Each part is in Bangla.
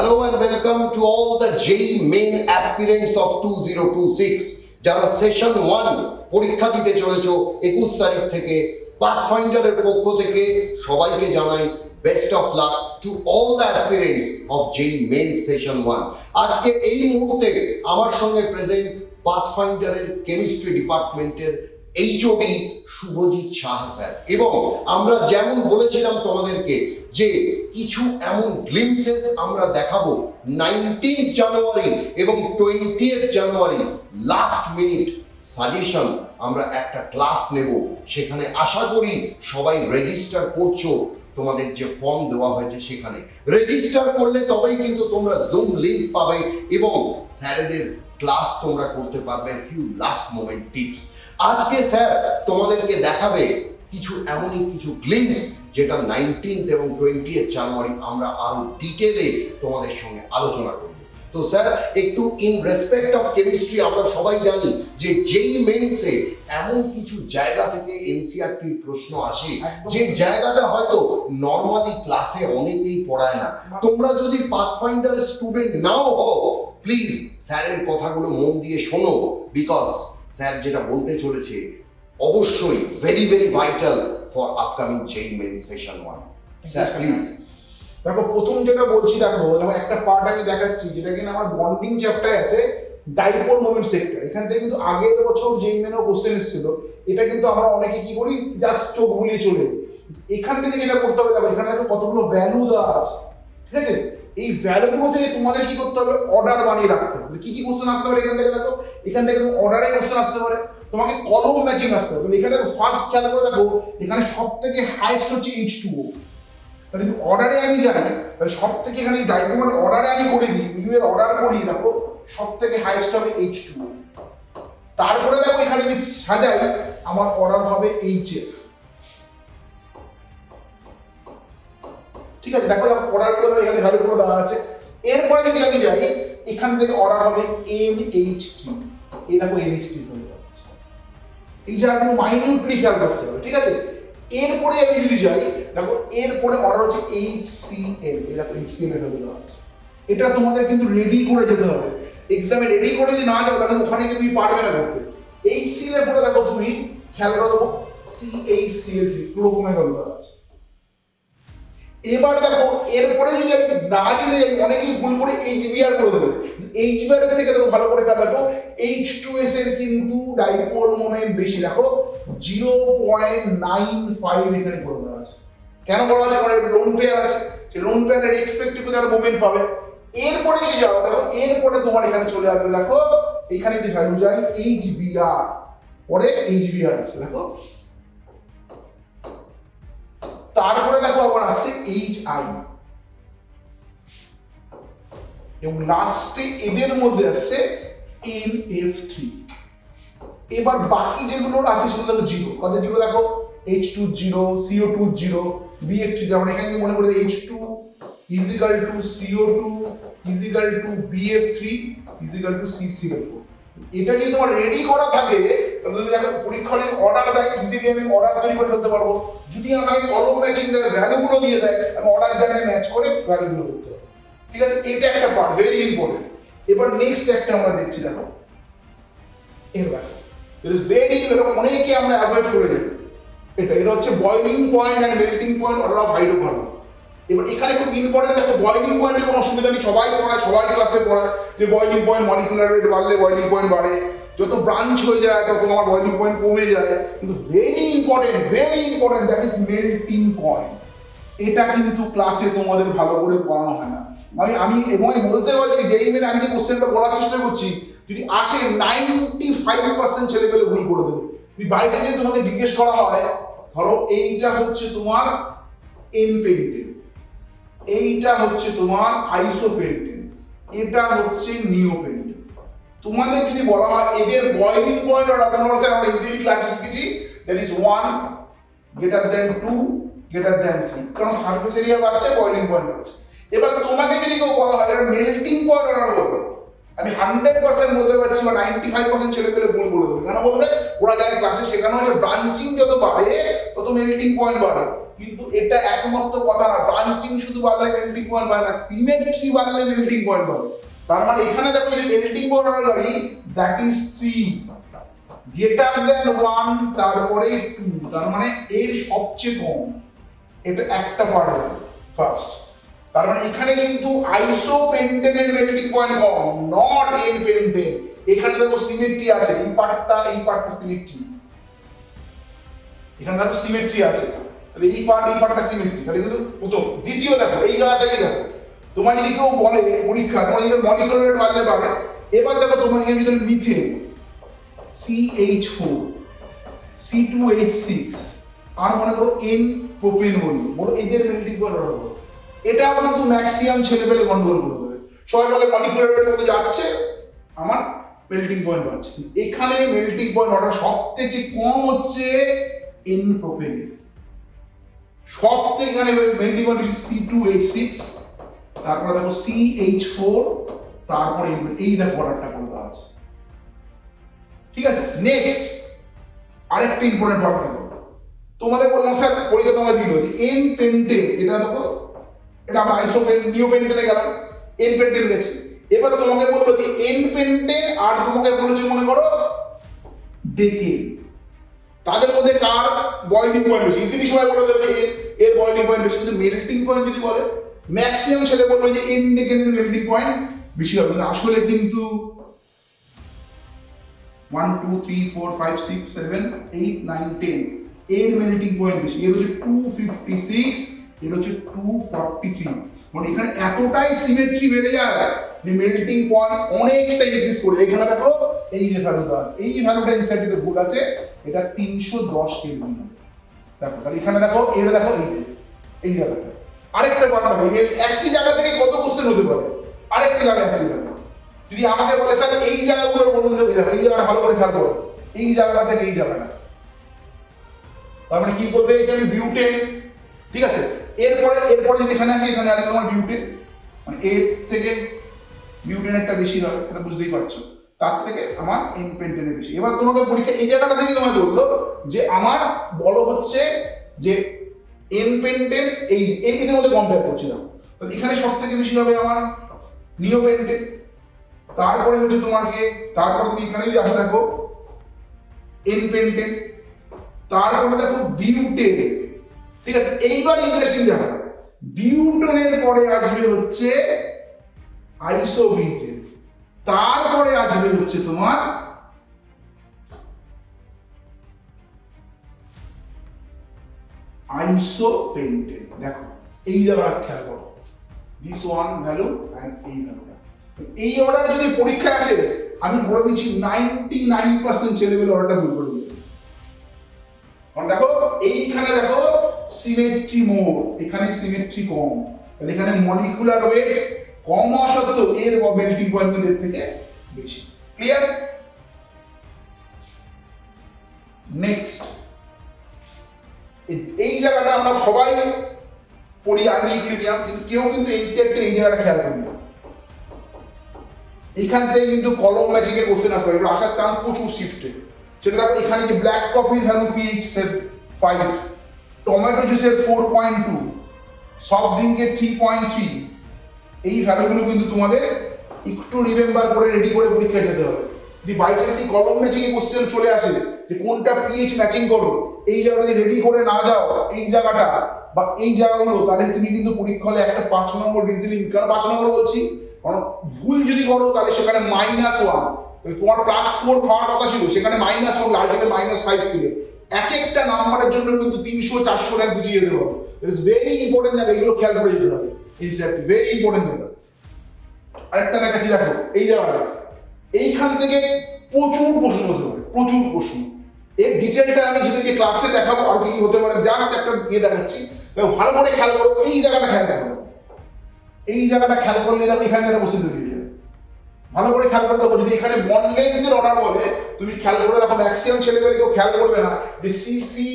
Hello and welcome to all the JEE main aspirants of 2026 যারা সেশন 1 পরীক্ষা দিতে চলেছো 21 তারিখ থেকে পাথফাইন্ডারের পক্ষ থেকে সবাইকে জানাই best of luck to all the aspirants of JEE Main session 1। আজকে এই মুহূর্তে আমার সঙ্গে প্রেজেন্ট পাথফাইন্ডারের কেমিস্ট্রি ডিপার্টমেন্টের HOD শুভজিৎ সাহা স্যার, এবং আমরা যেমন বলেছিলাম তোমাদেরকে যে কিছু এমন গ্লিমসেস আমরা দেখাবো 19 জানুয়ারি এবং 20 জানুয়ারি লাস্ট মিনিট সাজেশন আমরা একটা ক্লাস নেব। সেখানে আশা করি সবাই রেজিস্টার করছো, তোমাদের যে ফর্ম দেওয়া হয়েছে সেখানে রেজিস্টার করলে তবেই কিন্তু তোমরা জুম লিংক পাবে এবং স্যারেদের ক্লাস তোমরা করতে পারবে ফিউ লাস্ট মোমেন্ট টিপস। আজকে স্যার তোমাদেরকে দেখাবে কিছু এমনই কিছু গ্লিমস যেটা 19 এবং 20 জানুয়ারি আমরা আরো ডিটেলে তোমাদের সঙ্গে আলোচনা করব। তো স্যার একটু ইন রেসপেক্ট অফ কেমিস্ট্রি আমরা সবাই জানি যে JEE মেইনসে এমন কিছু জায়গা থেকে এনসিইআরটির প্রশ্ন আসে যে জায়গাটা হয়তো নরমালি ক্লাসে অনেকেই পড়ায় না। তোমরা যদি পাথফাইন্ডারের স্টুডেন্ট নাও হও, প্লিজ স্যারের কথাগুলো মন দিয়ে শোনো, বিকজ স্যার যেটা বলতে চলেছে অবশ্যই very very vital for upcoming JEE Main session 1। Sir please. দেখো প্রথম যেটা বলছি, দেখো একটা পার্ট আমি দেখাচ্ছি যেটা কিনা আমার বন্ডিং চ্যাপ্টারে আছে, ডাইপোল মোমেন্ট সেক্টর। এখান থেকে কিন্তু আগের বছর JEE মেনও কোশ্চেন এসেছিল। এটা কিন্তু আমরা অনেকে কি করি, জাস্ট চোখ বুলিয়ে চলে যাই। এখান থেকে যেটা করতে হবে, দেখো এখানে দেখো কতগুলো ভ্যালু দেওয়া আছে, ঠিক আছে? এই ভ্যালুগুলো থেকে তোমাদের কি করতে হবে, অর্ডার বানিয়ে রাখতে হবে। কি কি কোশ্চেন আসতে পারে এখান থেকে, দেখো এখান থেকে অর্ডারের কোশ্চেন আসতে পারে, তোমাকে কলম ম্যাচিং আসতে হবে। এখানে ফার্স্ট খেয়াল করে দেখো, এখানে সব থেকে হাইয়েস্ট হচ্ছে H2O। তাহলে যদি অর্ডারে আমি যাই, তাহলে সব থেকে এখানে ডাইপোল অর্ডারে আমি করে দিই, মিলিমের অর্ডার করি, দেখো সব থেকে হাইয়েস্ট হবে H2O। তারপরে দেখো এখানে আমি সাজাই, আমার অর্ডার হবে HF। ঠিক আছে, দেখো অর্ডার গুলো এখানে ভ্যালু গুলো দেওয়া আছে। এরপরে যদি আমি যাই, এখান থেকে অর্ডার হবে NH3। এই দেখো NH3 চলে যাচ্ছে। এই জায়গাগুলো মাইনিউটলি খেয়াল করতে হবে, ঠিক আছে? এরপরে আমি যদি যাই, দেখো এরপরে অর্ডার হচ্ছে HCl। এই দেখো HCl এর ভ্যালু দেওয়া আছে। এটা তোমাদের কিন্তু রেডি করে যেতে হবে। এক্সামে রেডি করে যদি না যাও, তাহলে ওখানে কিন্তু তুমি পারবে না করতে। HCl এর পরে দেখো তুমি খেয়াল করে দেখো CaCl3 ক্লোরোফর্মের ভ্যালু দেওয়া আছে। এবার দেখো এরপরে যদি আমি না জেনে যাই, অনেকেই ভুল করে HBr করে দেবে। HBr এর থেকে দেখো ভালো করে দেখো, H2S এর কিন্তু ডাইপোল মোমেন্ট বেশি, দেখো 0.95 এখানে করে দেওয়া আছে। কেন করা আছে? কারণ লোন পেয়ার আছে, সেই লোন পেয়ারের এক্সপেক্টেড করে তারা মোমেন্ট পাবে। এরপরে যদি যাও, দেখো এরপরে তোমার এখানে চলে আসবে, দেখো এখানে যদি ভ্যালু যাই HBr, পরে HBr আছে, দেখো তারপরে দেখো আবার আসছে HI, এবং লাস্টে এদের মধ্যে আসছে NF3। এবার বাকি যেগুলো আছে সেগুলো দেখো জিরো। কত জিরো? দেখো H2 0, CO2 0, BF3। যেমন এখানে মনে করে H2 equal to CO2 equal to BF3 equal to CCl4। এটা যদি তোমার রেডি করা থাকে, তাহলে যদি দেখো পরীক্ষার অর্ডার দেয়, ইজিলি আমি অর্ডার তৈরি করে ফেলতে পারবো। যদি আমাকে কলম ম্যাচিং দেয়, ভ্যালুগুলো দিয়ে দেয়, আমি অর্ডার জায়গায় ম্যাচ করে ভ্যালুগুলো করতে হবে, ঠিক আছে? এটা একটা পার্ট, ভেরি ইম্পর্টেন্ট। এবার নেক্সট একটা আমরা দেখছি, দেখো এবার ইট ইজ ভেরি, এটা অনেকে আমরা অ্যাভয়েড করে যাই। এটা হচ্ছে boiling point and melting point order of hydrocarbon. এবার এখানে খুব ইম্পর্টেন্ট একটা বয়লিং পয়েন্টের কোনো অসুবিধা নেই, সবাই পড়ায়, সবাই ক্লাসে পড়ায় যে বয়লিং পয়েন্ট মলিকুলার রেট বাড়লে বয়লিং পয়েন্ট বাড়ে, যত ব্রাঞ্চ হয়ে যায় তত আমার বয়লিং পয়েন্ট কমে যায়। কিন্তু very important that is melting point. এটা কিন্তু ক্লাসে তোমাদের ভালো করে পড়ানো হয় না। আমি বলতে পারি যে JEE মেনে আমি যে কোশ্চেনটা বলার চেষ্টা করছি, যদি আসে 95% ছেলেপেলে ভুল করে দেবে। তুমি বাইরে থেকে তোমাকে জিজ্ঞেস করা হয়, ধরো এইটা হচ্ছে তোমার এনপেন্টেন, এইটা হচ্ছে তোমার আইসোপেন্টেন, এটা হচ্ছে নিওপেন্টেন। তোমাদের যদি বলা হয় এদের বয়লিং পয়েন্ট আর আমরা ইজিলি ক্লাসে শিখেছি, that is 1 greater than 2 greater than 3, কারণ সারফেস এরিয়া বাড়ছে, বয়লিং পয়েন্ট বাড়ছে। এবার তোমাকে যদি কেউ বলা হয় এটা মেল্টিং পয়েন্ট অর্ডার করবে, আমি 100% বলতে পারছি বা 95% ছেলে পেলে ভুল বলে দেবে। কেন বলবে? ওরা জানে ক্লাসে শেখানো হয় যে ব্রাঞ্চিং যত বাড়ে তত মেল্টিং পয়েন্ট বাড়ে। কিন্তু এটা একমাত্র কথা না, ব্রাঞ্চিং শুধু বাড়লে মেল্টিং পয়েন্ট বাড়ে না, সিমেট্রি বাড়লে মেল্টিং পয়েন্ট বাড়ে। তার মানে এখানে দেখো যে মেল্টিং পয়েন্ট অর্ডার গাড়ি দ্যাট ইজ 3 গ্রেটার দ্যান 1 তারপরে 2, তার মানে এর সবচেয়ে কম, এটা একটা পার্ট ফার্স্ট। তার মানে এখানে কিন্তু আইসোপেন্টেনের মেল্টিং পয়েন্ট কম, নট এন পেন্টেন। এখানে দেখো সিমেট্রি আছে, এই পার্টটা সিমেট্রি, এখানে দেখো সিমেট্রি আছে, তাহলে এই পার্টটা সিমেট্রি, তাহলে কিন্তু প্রথম। দ্বিতীয় দেখো এই জায়গা থেকে দেখো, তোমার যদি কেউ বলে পরীক্ষা তোমার যদি মলিকুলার রেট বাড়লে পাবে, এবার দেখো তোমাকে যদি মিথেন CH4 C2H6 আর মনে করো N প্রোপেন বলো এদের মেল্টিং পয়েন্ট অর্ডার করো, এটাও কিন্তু ম্যাক্সিমাম ছেলেপেলে কন্ট্রোল করবে। সবাই বলে মলিকুলার রেট মধ্যে যাচ্ছে আমার মেল্টিং পয়েন্ট পাচ্ছে, এখানে মেল্টিং পয়েন্ট অর্ডার সবথেকে কম হচ্ছে N প্রোপেন, সবথেকে এখানে মেল্টিং পয়েন্ট হচ্ছে C2H6, তারপরে দেখো CH4, তারপরে এই দেখো অর্ডারটা করে দেওয়া আছে। ঠিক আছে, নেক্সট আরেকটা ইম্পর্টেন্ট টপিক দেখো, তোমাদের বললাম স্যার পরীক্ষা তোমাদের দিল যে এন পেন্টেন, এটা দেখো এটা আমরা নিওপেন্টেনে গেলাম, এন পেন্টেন গেছি। এবার তোমাকে বললো যে এন পেন্টেন আর তোমাকে বলেছে মনে করো ডেকেন, তাদের মধ্যে কার বয়লিং পয়েন্ট বেশি, ইজিলি সবাই বলে দেবে এর বয়লিং পয়েন্ট বেশি। কিন্তু মেল্টিং পয়েন্ট যদি বলে ম্যাক্সিমাম ছেলে বলবে যে এন ডেকেনের মেল্টিং পয়েন্ট বেশি হবে, কিন্তু আসলে কিন্তু 1 2 3 4 5 6 7 8 9 10 এর মেল্টিং পয়েন্ট বেশি, এর হচ্ছে 256, এর হচ্ছে 243। মানে এখানে এতটাই সিমেট্রি বেড়ে যায় যে মেল্টিং পয়েন্ট অনেকটা ইনক্রিজ করে। এখানে দেখো এই যে ভ্যালুটা, এই ভ্যালুটা ইনসাইডে ভুল আছে, এটা 310 কেলভিন। দেখো তাহলে এখানে দেখো এর দেখো এই জায়গাটা আরেকটা কথা দেখো, একই জায়গা থেকে কত কোশ্চেন হতে পারে, আরেকটা জায়গায় আসছে দেখো। যদি আমাকে বলে স্যার এই জায়গাগুলো বলুন, দেখো এই জায়গাটা ভালো করে খেয়াল করো, এই জায়গাটা থেকে এই জায়গাটা, তার মানে কি বলতে চাইছি আমি বিউটেন। ঠিক আছে, এরপরে যদি এখানে আসে, এখানে আসে তোমার বিউটেন, মানে এর থেকে বিউটেনেরটা বেশি হয়, এটা বুঝতেই পারছো, তার থেকে আমার এন পেন্টেনের বেশি। এবার তোমাকে পরীক্ষা এই জায়গাটা থেকে তোমাকে বললো যে আমার বলো হচ্ছে যে এন পেন্টেন এর মধ্যে কম্পেয়ার করছিলাম, তাহলে এখানে সব থেকে বেশি হবে আমার নিওপেন্টেন, তারপরে হচ্ছে তোমাকে, তারপর তুমি এখানে যদি আসো দেখো এন পেন্টেন, তারপরে দেখো বিউটেন। ঠিক আছে, এইবার ইন্টারেস্টিং জায়গা, বিউটেনের পরে আসবে হচ্ছে আইসোবিউটেন, তারপরে আসবে হচ্ছে তোমার আইসোপেন্টেন। দেখো এই জায়গাটা খেয়াল করো, দিস ওয়ান ভ্যালু এন্ড এই ভ্যালুটা, এই অর্ডার যদি পরীক্ষায় আসে আমি বলে দিচ্ছি 99% ছেলেমেয়ে অর্ডারটা ভুল করে দেবে। কারণ দেখো এইখানে দেখো সিমেট্রি মোর, এখানে সিমেট্রি কম, তাহলে এখানে মলিকুলার ওয়েট কম হওয়া সত্ত্বেও এর মেল্টিং পয়েন্ট এর থেকে বেশি। ক্লিয়ার? নেক্সট এই জায়গাটা আমরা সবাই পড়ি আর্লি ইকুইলিব্রিয়াম, কিন্তু কেউ কিন্তু এনসিইআরটি এই জায়গাটা খেয়াল করি না। এইখান থেকে কিন্তু কলম ম্যাচিং এর কোশ্চেন আসবে, এগুলো আসার চান্স প্রচুর শিফটে। সেটা দেখো এখানে যে ব্ল্যাক কফির ভ্যালু পিএইচ 5, টমেটো জুসের 4.2, সফট ড্রিঙ্কের 3.3, এই ভ্যালুগুলো কিন্তু তোমাদের একটু রিমেম্বার করে রেডি করে পরীক্ষায় যেতে হবে। যদি বাই চান্স কলম ম্যাচিং এর কোশ্চেন চলে আসে যে কোনটা পিএইচ ম্যাচিং করো, এই জায়গাটা যদি রেডি করে না যাও, এই জায়গাটা বা এই জায়গাগুলো, তাহলে তুমি কিন্তু পরীক্ষা হলে একটা 5 নম্বর রিজনিং, কারণ 5 নম্বর বলছি কারণ ভুল যদি করো তাহলে সেখানে -1, তোমার +4 পাওয়ার কথা ছিল সেখানে -1, আলটিমেট -5 পেলে এক একটা নাম্বারের জন্য কিন্তু 300 400 র্যাঙ্ক বুঝিয়ে যেতে হবে। ইট ইজ ভেরি ইম্পর্টেন্ট জায়গা, এগুলো খেয়াল করে যেতে হবে, এক্স্যাক্টলি ভেরি ইম্পর্টেন্ট জায়গা। আরেকটা দেখাচ্ছি দেখো এই জায়গাটা, এইখান থেকে প্রচুর প্রশ্ন হতে পারে, প্রচুর প্রশ্ন। এর ডিটেলটা আমি যেদিকে ক্লাসে দেখাবো আর কি হতে পারে, জাস্ট একটা ইয়ে দেখাচ্ছি, ভালো করে খেয়াল করো, এই জায়গাটা খেয়াল রাখো, এই জায়গাটা খেয়াল করলে দেখো এখানে একটা কোশ্চেন তৈরি হয়ে যাবে। ভালো করে খেয়াল করতে হবে, যদি এখানে বন্ড লেন্থের অর্ডার বলে তুমি খেয়াল করে দেখো, ম্যাক্সিমাম ছেলেমেয়ে কেউ খেয়াল করবে না যে সি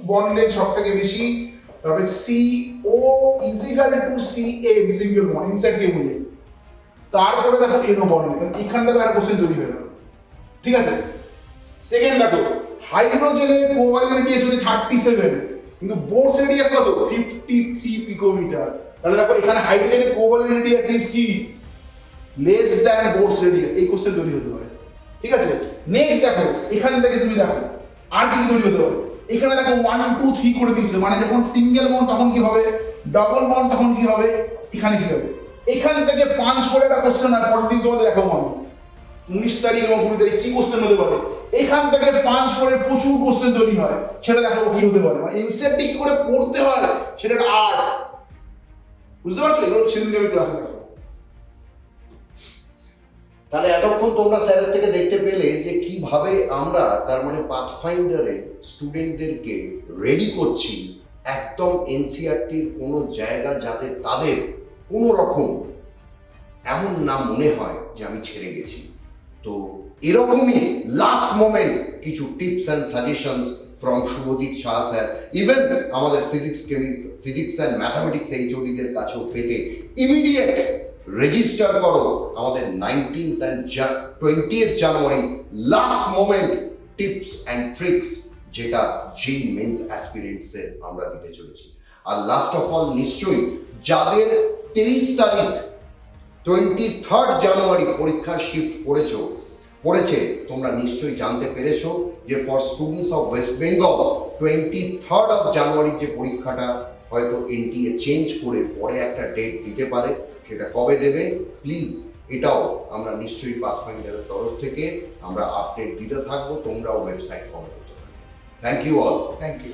বন্ড লেন্থ সব থেকে বেশি, তবে CO = CA single bond inside টেবিলে, তারপরে দেখো NO বন্ড লেন্থ, এখান থেকে একটা কোশ্চেন তৈরি হয়ে যাবে। ঠিক আছে, সেকেন্ড দেখো হাইড্রোজেনের কোভালেন্ট এস যদি 37, কিন্তু বোর্স রেডিয়াস কত 53 পিকোমিটার। তাহলে দেখো এখানে হাইড্রোজেনের কোভালেন্ট রেডিয়াস ইজ কি লেস দ্যান বোর্স রেডিয়াস, এই কোশ্চেন তৈরি হতে পারে। ঠিক আছে, নেক্সট দেখো এখান থেকে তুমি দেখো আর কি তৈরি হতে পারে। এখানে দেখো 1 2 3 করে দিয়েছে, মানে যখন সিঙ্গেল বন্ড তখন কি হবে, ডাবল বন্ড তখন কি হবে, এখানে কি হবে। এখান থেকে 5 করে একটা কোশ্চেন হয়, পরের দিন তোমাদের দেখাবো আমি 19 তারিখ এবং 20 তারিখ কি কোশ্চেন হতে পারে। এখান থেকে 5 করে প্রচুর কোশ্চেন তৈরি হয়, সেটা দেখাবো কি হতে পারে, মানে এনসিইআরটি কি করে পড়তে হয় সেটা একটা আর্ট। বুঝতে পারছো, এগুলো সেদিনকে আমি ক্লাসে দেখাবো। তাহলে এতক্ষণ তোমরা স্যারের থেকে দেখতে পেলে যে কিভাবে আমরা তার মানে পাথফাইন্ডারে স্টুডেন্টদেরকে রেডি করছি একদম এনসিইআরটির কোনো জায়গা যাতে তাদের কোনো রকম এমন না মনে হয় যে আমি ছেড়ে গেছি। তো এরকমই লাস্ট মোমেন্ট কিছু tips and suggestions from Subhajit Shah sir, even আমাদের ফিজিক্স অ্যান্ড ম্যাথামেটিক্স এইচওডিদের কাছেও পেতে ইমিডিয়েট রেজিস্টার করো আমাদের 19th and 20th January last moment tips and tricks, যেটা জেই মেন্স অ্যাসপিরেন্টসে আমরা দিতে চলেছি। আর লাস্ট অফ অল নিশ্চয়ই যাদের 23 তারিখ 23rd জানুয়ারি পরীক্ষা শিফট পড়েছে তোমরা নিশ্চয়ই জানতে পেরেছো যে for students of West Bengal 23rd of January যে পরীক্ষাটা হয়তো এনটিএ চেঞ্জ করে পরে একটা ডেট দিতে পারে, সেটা কবে দেবে প্লিজ এটাও আমরা নিশ্চয়ই পাথফাইন্ডারের তরফ থেকে আমরা আপডেট দিতে থাকবো, তোমরাও ওয়েবসাইট ফলো করতে থাকবে। Thank you all. Thank you.